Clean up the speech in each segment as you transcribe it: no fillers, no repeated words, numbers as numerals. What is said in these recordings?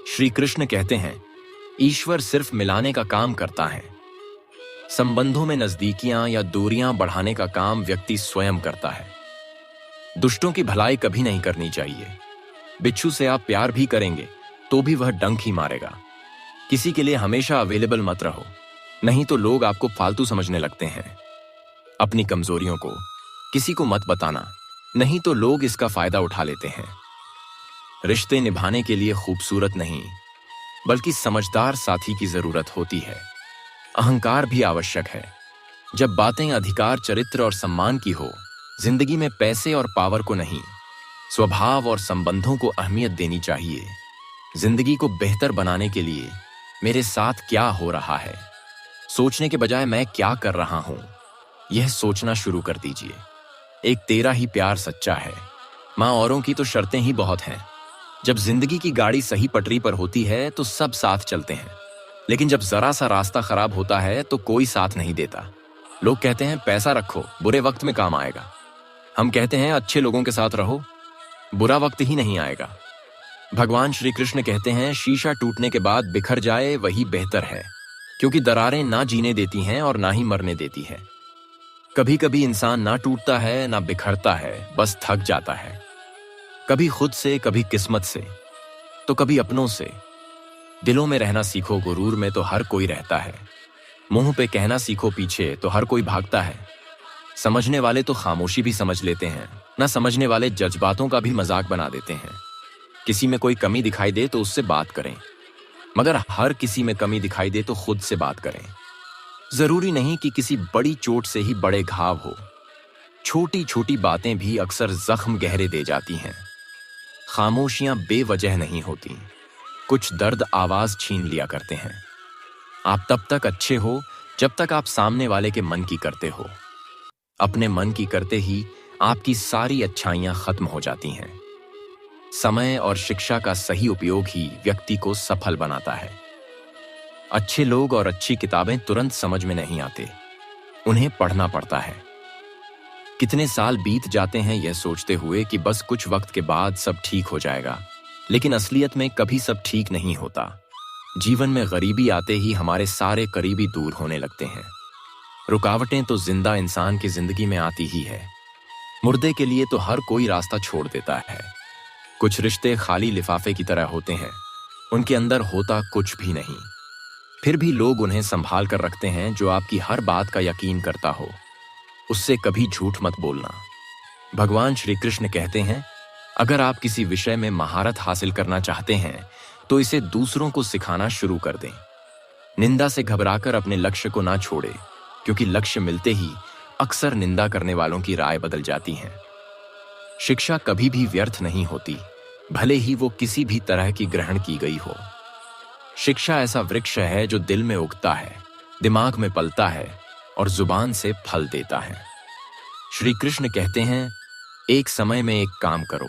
श्री कृष्ण कहते हैं, ईश्वर सिर्फ मिलाने का काम करता है। संबंधों में नजदीकियां या दूरियां बढ़ाने का काम व्यक्ति स्वयं करता है। दुष्टों की भलाई कभी नहीं करनी चाहिए। बिच्छू से आप प्यार भी करेंगे तो भी वह डंक ही मारेगा। किसी के लिए हमेशा अवेलेबल मत रहो, नहीं तो लोग आपको फालतू समझने लगते हैं। अपनी कमजोरियों को किसी को मत बताना, नहीं तो लोग इसका फायदा उठा लेते हैं। रिश्ते निभाने के लिए खूबसूरत नहीं, बल्कि समझदार साथी की जरूरत होती है। अहंकार भी आवश्यक है, जब बातें अधिकार, चरित्र और सम्मान की हो। जिंदगी में पैसे और पावर को नहीं, स्वभाव और संबंधों को अहमियत देनी चाहिए। जिंदगी को बेहतर बनाने के लिए मेरे साथ क्या हो रहा है, सोचने के बजाय मैं क्या कर रहा हूं, यह सोचना शुरू कर दीजिए। एक तेरा ही प्यार सच्चा है। मां, औरों की तो शर्तें ही बहुत हैं। जब जिंदगी की गाड़ी सही पटरी पर होती है तो सब साथ चलते हैं, लेकिन जब जरा सा रास्ता खराब होता है तो कोई साथ नहीं देता। लोग कहते हैं पैसा रखो, बुरे वक्त में काम आएगा। हम कहते हैं अच्छे लोगों के साथ रहो, बुरा वक्त ही नहीं आएगा। भगवान श्री कृष्ण कहते हैं, शीशा टूटने के बाद बिखर जाए वही बेहतर है, क्योंकि दरारें ना जीने देती हैं और ना ही मरने देती है। कभी कभी इंसान ना टूटता है ना बिखरता है, बस थक जाता है। कभी खुद से, कभी किस्मत से, तो कभी अपनों से। दिलों में रहना सीखो, गुरूर में तो हर कोई रहता है। मुंह पे कहना सीखो, पीछे तो हर कोई भागता है। समझने वाले तो खामोशी भी समझ लेते हैं, ना समझने वाले जज्बातों का भी मजाक बना देते हैं। किसी में कोई कमी दिखाई दे तो उससे बात करें, मगर हर किसी में कमी दिखाई दे तो खुद से बात करें। जरूरी नहीं कि किसी बड़ी चोट से ही बड़े घाव हो। छोटी छोटी बातें भी अक्सर जख्म गहरे दे जाती हैं। खामोशियां बेवजह नहीं होती, कुछ दर्द आवाज छीन लिया करते हैं। आप तब तक अच्छे हो जब तक आप सामने वाले के मन की करते हो। अपने मन की करते ही आपकी सारी अच्छाइयां खत्म हो जाती हैं। समय और शिक्षा का सही उपयोग ही व्यक्ति को सफल बनाता है। अच्छे लोग और अच्छी किताबें तुरंत समझ में नहीं आते, उन्हें पढ़ना पड़ता है। कितने साल बीत जाते हैं यह सोचते हुए कि बस कुछ वक्त के बाद सब ठीक हो जाएगा, लेकिन असलियत में कभी सब ठीक नहीं होता। जीवन में गरीबी आते ही हमारे सारे करीबी दूर होने लगते हैं। रुकावटें तो जिंदा इंसान की जिंदगी में आती ही है। मुर्दे के लिए तो हर कोई रास्ता छोड़ देता है। कुछ रिश्ते खाली लिफाफे की तरह होते हैं, उनके अंदर होता कुछ भी नहीं, फिर भी लोग उन्हें संभाल कर रखते हैं। जो आपकी हर बात का यकीन करता हो, उससे कभी झूठ मत बोलना। भगवान श्री कृष्ण कहते हैं, अगर आप किसी विषय में महारत हासिल करना चाहते हैं तो इसे दूसरों को सिखाना शुरू कर दें। निंदा से घबराकर अपने लक्ष्य को ना छोड़े, क्योंकि लक्ष्य मिलते ही अक्सर निंदा करने वालों की राय बदल जाती है। शिक्षा कभी भी व्यर्थ नहीं होती, भले ही वो किसी भी तरह की ग्रहण की गई हो। शिक्षा ऐसा वृक्ष है जो दिल में उगता है, दिमाग में पलता है और जुबान से फल देता है। श्री कृष्ण कहते हैं, एक समय में एक काम करो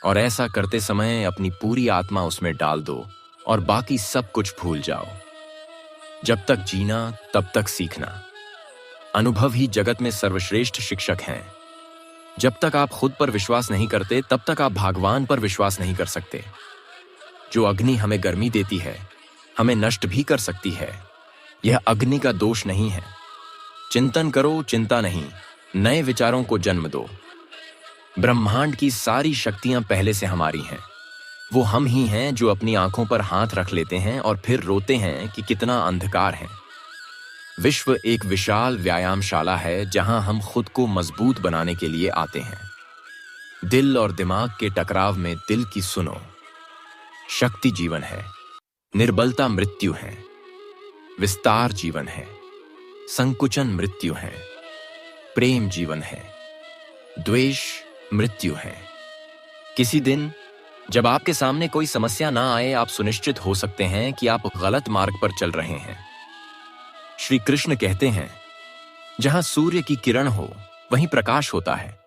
और ऐसा करते समय अपनी पूरी आत्मा उसमें डाल दो और बाकी सब कुछ भूल जाओ। जब तक जीना तब तक सीखना। अनुभव ही जगत में सर्वश्रेष्ठ शिक्षक हैं। जब तक आप खुद पर विश्वास नहीं करते तब तक आप भगवान पर विश्वास नहीं कर सकते। जो अग्नि हमें गर्मी देती है, हमें नष्ट भी कर सकती है। यह अग्नि का दोष नहीं है। चिंतन करो, चिंता नहीं, नए विचारों को जन्म दो। ब्रह्मांड की सारी शक्तियां पहले से हमारी हैं। वो हम ही हैं जो अपनी आंखों पर हाथ रख लेते हैं और फिर रोते हैं कि कितना अंधकार है। विश्व एक विशाल व्यायामशाला है जहां हम खुद को मजबूत बनाने के लिए आते हैं। दिल और दिमाग के टकराव में दिल की सुनो। शक्ति जीवन है, निर्बलता मृत्यु है, विस्तार जीवन है, संकुचन मृत्यु है, प्रेम जीवन है, द्वेष मृत्यु है। किसी दिन जब आपके सामने कोई समस्या ना आए, आप सुनिश्चित हो सकते हैं कि आप गलत मार्ग पर चल रहे हैं। श्री कृष्ण कहते हैं, जहां सूर्य की किरण हो वहीं प्रकाश होता है,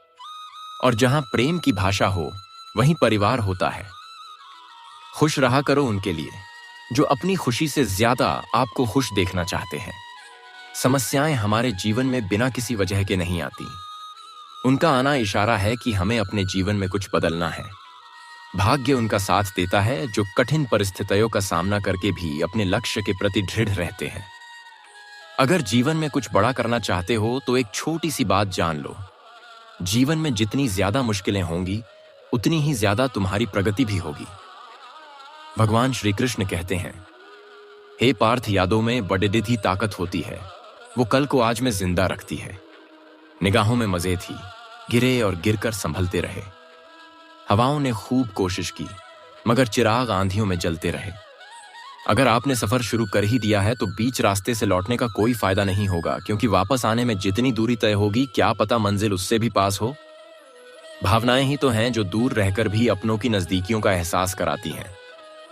और जहां प्रेम की भाषा हो वहीं परिवार होता है। खुश रहा करो उनके लिए जो अपनी खुशी से ज्यादा आपको खुश देखना चाहते हैं। समस्याएं हमारे जीवन में बिना किसी वजह के नहीं आती। उनका आना इशारा है कि हमें अपने जीवन में कुछ बदलना है। भाग्य उनका साथ देता है जो कठिन परिस्थितियों का सामना करके भी अपने लक्ष्य के प्रति दृढ़ रहते हैं। अगर जीवन में कुछ बड़ा करना चाहते हो तो एक छोटी सी बात जान लो, जीवन में जितनी ज्यादा मुश्किलें होंगी उतनी ही ज्यादा तुम्हारी प्रगति भी होगी। भगवान श्री कृष्ण कहते हैं, हे पार्थ, यादों में बड़िदिधि ताकत होती है, वो कल को आज में जिंदा रखती है। निगाहों में मजे थी, गिरे और गिरकर संभलते रहे। हवाओं ने खूब कोशिश की मगर चिराग आंधियों में जलते रहे। अगर आपने सफर शुरू कर ही दिया है तो बीच रास्ते से लौटने का कोई फायदा नहीं होगा, क्योंकि वापस आने में जितनी दूरी तय होगी क्या पता मंजिल उससे भी पास हो। भावनाएं ही तो हैं जो दूर रहकर भी अपनों की नजदीकियों का एहसास कराती हैं,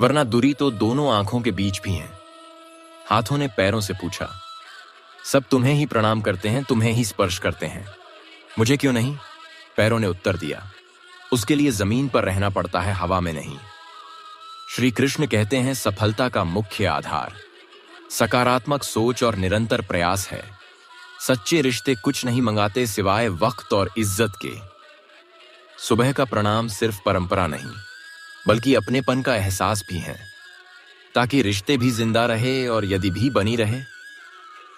वरना दूरी तो दोनों आंखों के बीच भी है। हाथों ने पैरों से पूछा, सब तुम्हें ही प्रणाम करते हैं, तुम्हें ही स्पर्श करते हैं, मुझे क्यों नहीं? पैरों ने उत्तर दिया, उसके लिए जमीन पर रहना पड़ता है, हवा में नहीं। श्री कृष्ण कहते हैं, सफलता का मुख्य आधार सकारात्मक सोच और निरंतर प्रयास है। सच्चे रिश्ते कुछ नहीं मंगाते सिवाय वक्त और इज्जत के। सुबह का प्रणाम सिर्फ परंपरा नहीं बल्कि अपनेपन का एहसास भी है, ताकि रिश्ते भी जिंदा रहे और यदि भी बनी रहे।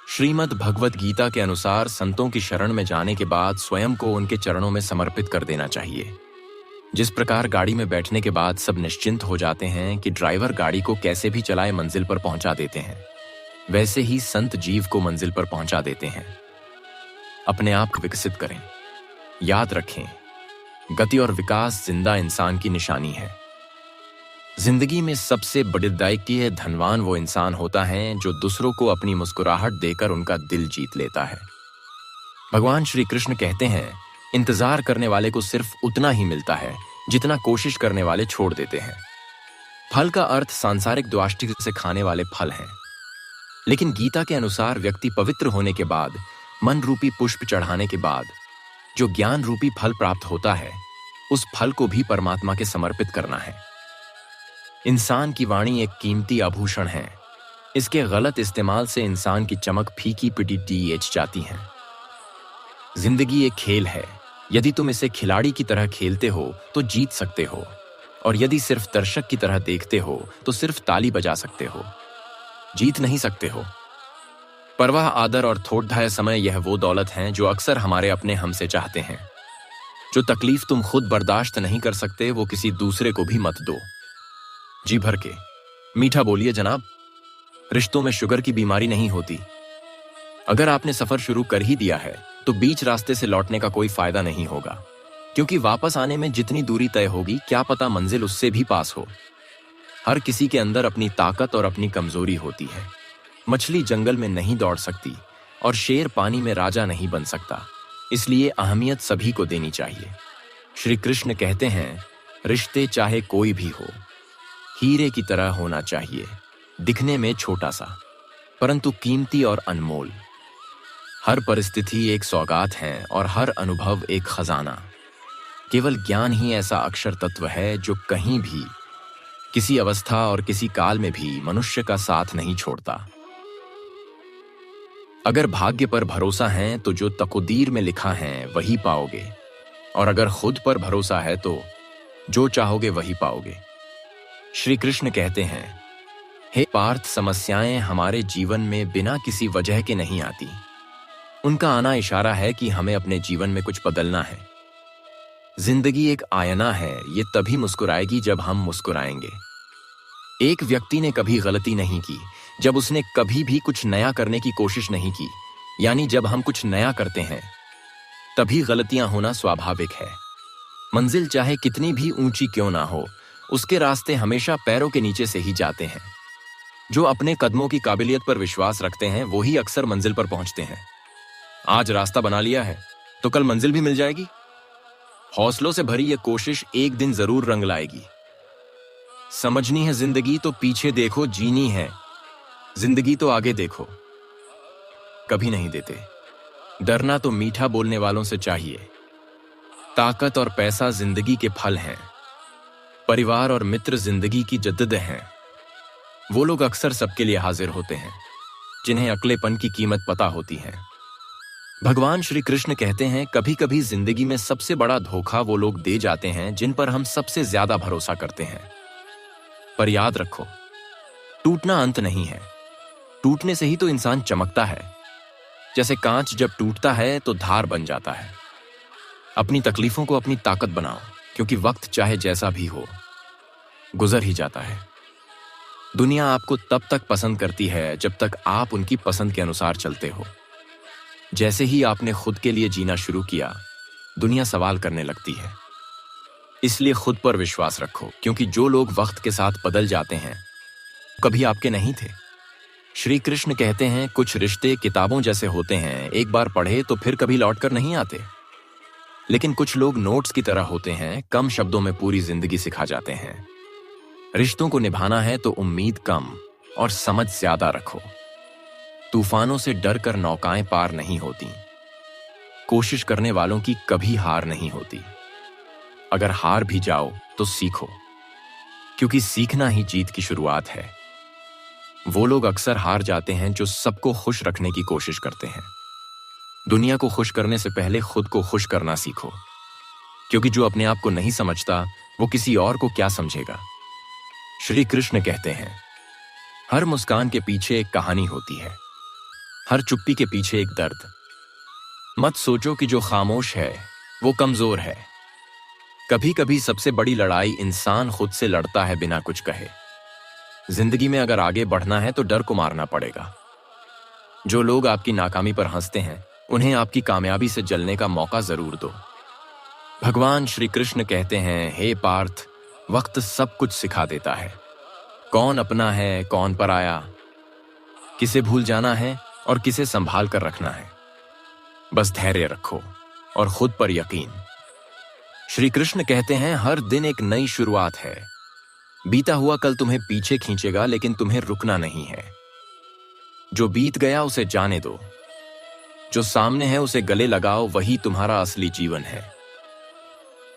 श्रीमद् भगवत गीता के अनुसार संतों की शरण में जाने के बाद स्वयं को उनके चरणों में समर्पित कर देना चाहिए। जिस प्रकार गाड़ी में बैठने के बाद सब निश्चिंत हो जाते हैं कि ड्राइवर गाड़ी को कैसे भी चलाए मंजिल पर पहुंचा देते हैं, वैसे ही संत जीव को मंजिल पर पहुंचा देते हैं। अपने आप को विकसित करें। याद रखें, गति और विकास जिंदा इंसान की निशानी है। जिंदगी में सबसे बड़िदायकी धनवान वो इंसान होता है जो दूसरों को अपनी मुस्कुराहट देकर उनका दिल जीत लेता है। भगवान श्री कृष्ण कहते हैं, इंतजार करने वाले को सिर्फ उतना ही मिलता है जितना कोशिश करने वाले छोड़ देते हैं। फल का अर्थ सांसारिक द्वाष्टिक से खाने वाले फल हैं, लेकिन गीता के अनुसार व्यक्ति पवित्र होने के बाद, मन रूपी पुष्प चढ़ाने के बाद जो ज्ञान रूपी फल प्राप्त होता है, उस फल को भी परमात्मा के समर्पित करना है। इंसान की वाणी एक कीमती आभूषण है। इसके गलत इस्तेमाल से इंसान की चमक फीकी पिटी जाती है। जिंदगी एक खेल है, यदि तुम इसे खिलाड़ी की तरह खेलते हो तो जीत सकते हो, और यदि सिर्फ दर्शक की तरह देखते हो तो सिर्फ ताली बजा सकते हो, जीत नहीं सकते हो। परवाह, आदर और थोड़ा समय यह वो दौलत हैं जो अक्सर हमारे अपने हमसे चाहते हैं। जो तकलीफ तुम खुद बर्दाश्त नहीं कर सकते वो किसी दूसरे को भी मत दो। जी भर के मीठा बोलिए जनाब, रिश्तों में शुगर की बीमारी नहीं होती। अगर आपने सफर शुरू कर ही दिया है तो बीच रास्ते से लौटने का कोई फायदा नहीं होगा, क्योंकि वापस आने में जितनी दूरी तय होगी क्या पता मंजिल उससे भी पास हो। हर किसी के अंदर अपनी ताकत और अपनी कमजोरी होती है। मछली जंगल में नहीं दौड़ सकती और शेर पानी में राजा नहीं बन सकता, इसलिए अहमियत सभी को देनी चाहिए। श्री कृष्ण कहते हैं, रिश्ते चाहे कोई भी हो, हीरे की तरह होना चाहिए, दिखने में छोटा सा परंतु कीमती और अनमोल। हर परिस्थिति एक सौगात है और हर अनुभव एक खजाना। केवल ज्ञान ही ऐसा अक्षर तत्व है जो कहीं भी, किसी अवस्था और किसी काल में भी मनुष्य का साथ नहीं छोड़ता। अगर भाग्य पर भरोसा है तो जो तकदीर में लिखा है वही पाओगे, और अगर खुद पर भरोसा है तो जो चाहोगे वही पाओगे। श्री कृष्ण कहते हैं, हे पार्थ, समस्याएं हमारे जीवन में बिना किसी वजह के नहीं आती। उनका आना इशारा है कि हमें अपने जीवन में कुछ बदलना है। जिंदगी एक आईना है, ये तभी मुस्कुराएगी जब हम मुस्कुराएंगे। एक व्यक्ति ने कभी गलती नहीं की जब उसने कभी भी कुछ नया करने की कोशिश नहीं की, यानी जब हम कुछ नया करते हैं तभी गलतियां होना स्वाभाविक है। मंजिल चाहे कितनी भी ऊंची क्यों ना हो, उसके रास्ते हमेशा पैरों के नीचे से ही जाते हैं। जो अपने कदमों की काबिलियत पर विश्वास रखते हैं वो ही अक्सर मंजिल पर पहुंचते हैं। आज रास्ता बना लिया है तो कल मंजिल भी मिल जाएगी। हौसलों से भरी ये कोशिश एक दिन जरूर रंग लाएगी। समझनी है जिंदगी तो पीछे देखो, जीनी है जिंदगी तो आगे देखो। कभी नहीं देते। डरना तो मीठा बोलने वालों से चाहिए। ताकत और पैसा जिंदगी के फल हैं। परिवार और मित्र जिंदगी की जद्दद हैं। वो लोग अक्सर सबके लिए हाजिर होते हैं जिन्हें अकेलेपन की कीमत पता होती है। भगवान श्री कृष्ण कहते हैं, कभी कभी जिंदगी में सबसे बड़ा धोखा वो लोग दे जाते हैं जिन पर हम सबसे ज्यादा भरोसा करते हैं। पर याद रखो, टूटना अंत नहीं है, टूटने से ही तो इंसान चमकता है। जैसे कांच जब टूटता है तो धार बन जाता है। अपनी तकलीफों को अपनी ताकत बनाओ, क्योंकि वक्त चाहे जैसा भी हो गुजर ही जाता है। दुनिया आपको तब तक पसंद करती है जब तक आप उनकी पसंद के अनुसार चलते हो। जैसे ही आपने खुद के लिए जीना शुरू किया, दुनिया सवाल करने लगती है। इसलिए खुद पर विश्वास रखो, क्योंकि जो लोग वक्त के साथ बदल जाते हैं कभी आपके नहीं थे। श्री कृष्ण कहते हैं, कुछ रिश्ते किताबों जैसे होते हैं, एक बार पढ़े तो फिर कभी लौटकर नहीं आते। लेकिन कुछ लोग नोट्स की तरह होते हैं, कम शब्दों में पूरी जिंदगी सिखा जाते हैं। रिश्तों को निभाना है तो उम्मीद कम और समझ ज्यादा रखो। तूफानों से डर कर नौकाएं पार नहीं होती। कोशिश करने वालों की कभी हार नहीं होती। अगर हार भी जाओ तो सीखो, क्योंकि सीखना ही जीत की शुरुआत है। वो लोग अक्सर हार जाते हैं जो सबको खुश रखने की कोशिश करते हैं। दुनिया को खुश करने से पहले खुद को खुश करना सीखो, क्योंकि जो अपने आप को नहीं समझता वो किसी और को क्या समझेगा। श्री कृष्ण कहते हैं, हर मुस्कान के पीछे एक कहानी होती है, हर चुप्पी के पीछे एक दर्द। मत सोचो कि जो खामोश है वो कमजोर है। कभी कभी सबसे बड़ी लड़ाई इंसान खुद से लड़ता है बिना कुछ कहे। जिंदगी में अगर आगे बढ़ना है तो डर को मारना पड़ेगा। जो लोग आपकी नाकामी पर हंसते हैं, उन्हें आपकी कामयाबी से जलने का मौका जरूर दो। भगवान श्री कृष्ण कहते हैं, हे पार्थ, वक्त सब कुछ सिखा देता है। कौन अपना है, कौन पराया, किसे भूल जाना है और किसे संभाल कर रखना है। बस धैर्य रखो और खुद पर यकीन। श्री कृष्ण कहते हैं, हर दिन एक नई शुरुआत है। बीता हुआ कल तुम्हें पीछे खींचेगा, लेकिन तुम्हें रुकना नहीं है। जो बीत गया उसे जाने दो, जो सामने है उसे गले लगाओ, वही तुम्हारा असली जीवन है।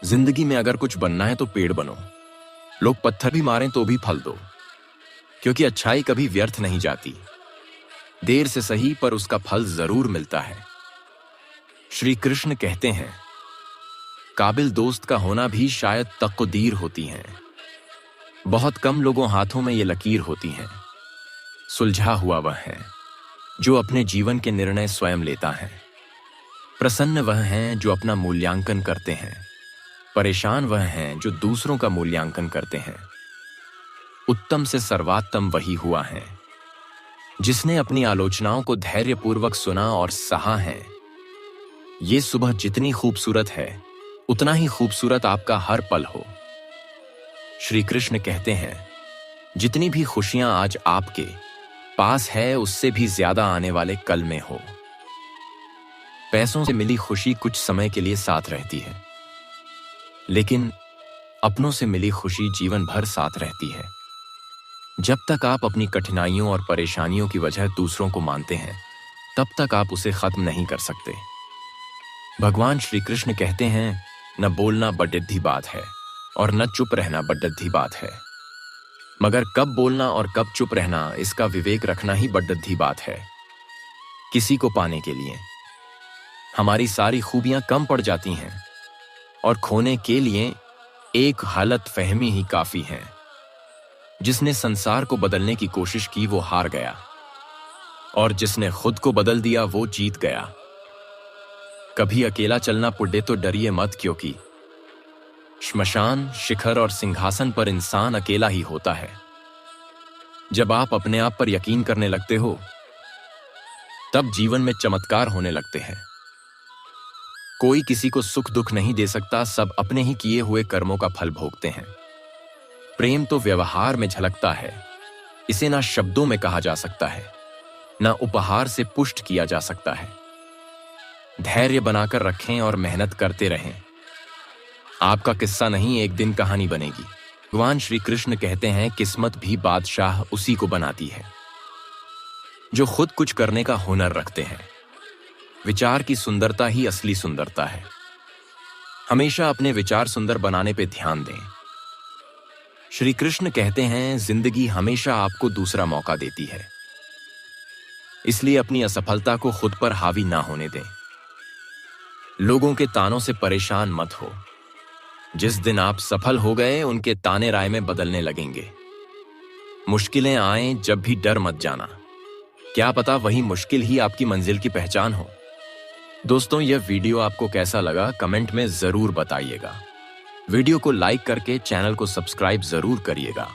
जिंदगी में अगर कुछ बनना है तो पेड़ बनो। लोग पत्थर भी मारें तो भी फल दो, क्योंकि अच्छाई कभी व्यर्थ नहीं जाती। देर से सही पर उसका फल जरूर मिलता है। श्री कृष्ण कहते हैं, काबिल दोस्त का होना भी शायद तकदीर होती है। बहुत कम लोगों हाथों में ये लकीर होती है। सुलझा हुआ वह है जो अपने जीवन के निर्णय स्वयं लेता है। प्रसन्न वह हैं जो अपना मूल्यांकन करते हैं। परेशान वह हैं जो दूसरों का मूल्यांकन करते हैं। उत्तम से सर्वोत्तम वही हुआ है जिसने अपनी आलोचनाओं को धैर्यपूर्वक सुना और सहा है। ये सुबह जितनी खूबसूरत है, उतना ही खूबसूरत आपका हर पल हो। श्री कृष्ण कहते हैं, जितनी भी खुशियां आज आपके पास है, उससे भी ज्यादा आने वाले कल में हो। पैसों से मिली खुशी कुछ समय के लिए साथ रहती है, लेकिन अपनों से मिली खुशी जीवन भर साथ रहती है। जब तक आप अपनी कठिनाइयों और परेशानियों की वजह दूसरों को मानते हैं, तब तक आप उसे खत्म नहीं कर सकते। भगवान श्री कृष्ण कहते हैं, न बोलना बड्ढी बात है और न चुप रहना बड्ढी बात है, मगर कब बोलना और कब चुप रहना, इसका विवेक रखना ही बड्ढी बात है। किसी को पाने के लिए हमारी सारी खूबियां कम पड़ जाती हैं और खोने के लिए एक हालत फहमी ही काफी है। जिसने संसार को बदलने की कोशिश की वो हार गया, और जिसने खुद को बदल दिया वो जीत गया। कभी अकेला चलना पुड्डे तो डरिए मत, क्योंकि श्मशान, शिखर और सिंहासन पर इंसान अकेला ही होता है। जब आप अपने आप पर यकीन करने लगते हो, तब जीवन में चमत्कार होने लगते हैं। कोई किसी को सुख दुख नहीं दे सकता, सब अपने ही किए हुए कर्मों का फल भोगते हैं। प्रेम तो व्यवहार में झलकता है, इसे ना शब्दों में कहा जा सकता है, ना उपहार से पुष्ट किया जा सकता है। धैर्य बनाकर रखें और मेहनत करते रहें। आपका किस्सा नहीं, एक दिन कहानी बनेगी। भगवान श्री कृष्ण कहते हैं, किस्मत भी बादशाह उसी को बनाती है जो खुद कुछ करने का हुनर रखते हैं। विचार की सुंदरता ही असली सुंदरता है। हमेशा अपने विचार सुंदर बनाने पे ध्यान दें। श्री कृष्ण कहते हैं, जिंदगी हमेशा आपको दूसरा मौका देती है, इसलिए अपनी असफलता को खुद पर हावी ना होने दें। लोगों के तानों से परेशान मत हो। जिस दिन आप सफल हो गए, उनके ताने राय में बदलने लगेंगे। मुश्किलें आएं, जब भी डर मत जाना। क्या पता वही मुश्किल ही आपकी मंजिल की पहचान हो। दोस्तों, यह वीडियो आपको कैसा लगा कमेंट में जरूर बताइएगा। वीडियो को लाइक करके चैनल को सब्सक्राइब जरूर करिएगा।